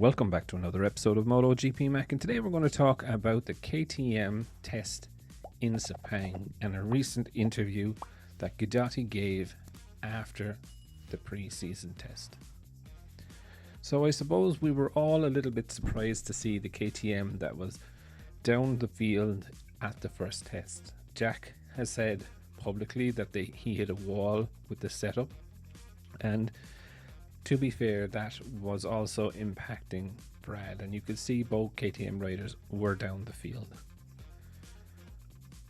Welcome back to another episode of Motogp Mac, and today we're going to talk about the KTM test in Sepang and a recent interview that Guidotti gave after the pre-season test. So I suppose we were all a little bit surprised to see the KTM that was down the field at the first test. Jack has said publicly that he hit a wall with the setup, and to be fair, that was also impacting Brad, and you could see both KTM riders were down the field.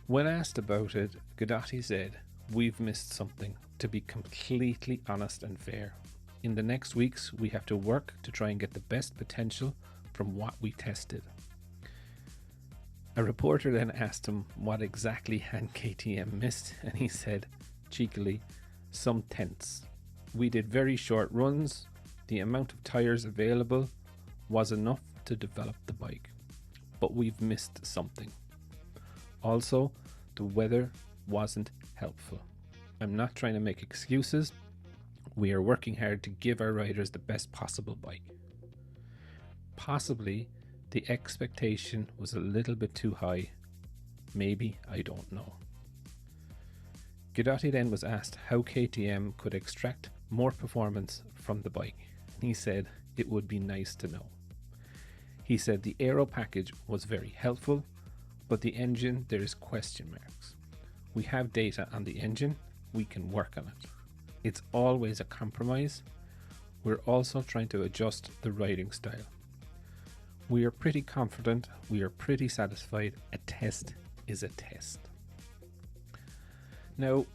When asked about it, Guidotti said, "We've missed something, to be completely honest and fair. In the next weeks, we have to work to try and get the best potential from what we tested." A reporter then asked him what exactly had KTM missed, and he said, cheekily, "Some tents. We did very short runs. The amount of tires available was enough to develop the bike, but we've missed something. Also, the weather wasn't helpful. I'm not trying to make excuses. We are working hard to give our riders the best possible bike. Possibly the expectation was a little bit too high. Maybe, I don't know." Guidotti then was asked how KTM could extract more performance from the bike. He said it would be nice to know. He said the aero package was very helpful, but the engine, there is question marks. We have data on the engine, we can work on it. It's always a compromise. We're also trying to adjust the riding style. We are pretty confident, we are pretty satisfied. A test is a test. Now,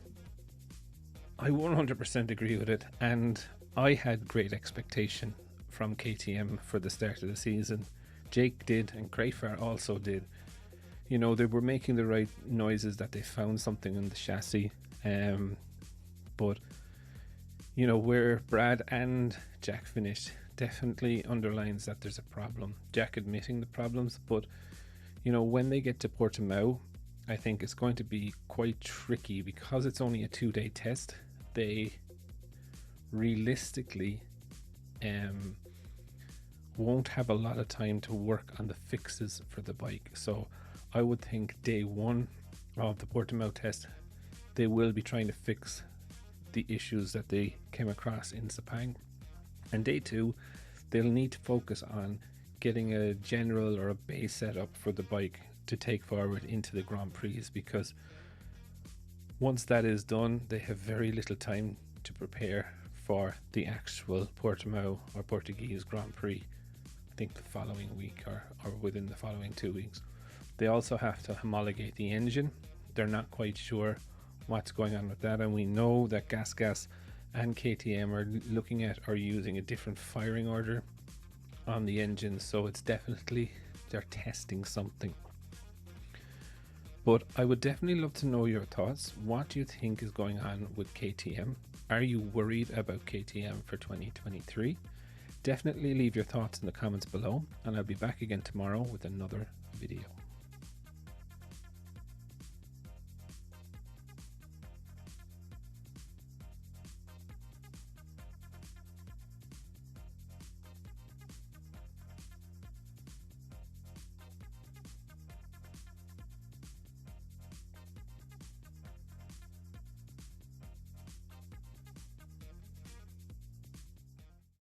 I 100% agree with it, and I had great expectation from KTM for the start of the season. Jake did, and Crayfar also did. You know, they were making the right noises that they found something in the chassis, but you know, where Brad and Jack finished definitely underlines that there's a problem. Jack admitting the problems, but you know, when they get to Portimao, I think it's going to be quite tricky because it's only a 2-day test. They realistically won't have a lot of time to work on the fixes for the bike. So I would think day one of the Portimao test, they will be trying to fix the issues that they came across in Sepang. And day two, they'll need to focus on getting a general or a base setup for the bike to take forward into the Grand Prix, because once that is done, they have very little time to prepare for the actual Portimao or Portuguese Grand Prix. I think the following week or within the following 2 weeks. They also have to homologate the engine. They're not quite sure what's going on with that, and we know that Gas and KTM are looking at or using a different firing order on the engine, so it's definitely they're testing something. But I would definitely love to know your thoughts. What do you think is going on with KTM? Are you worried about KTM for 2023? Definitely leave your thoughts in the comments below, and I'll be back again tomorrow with another video.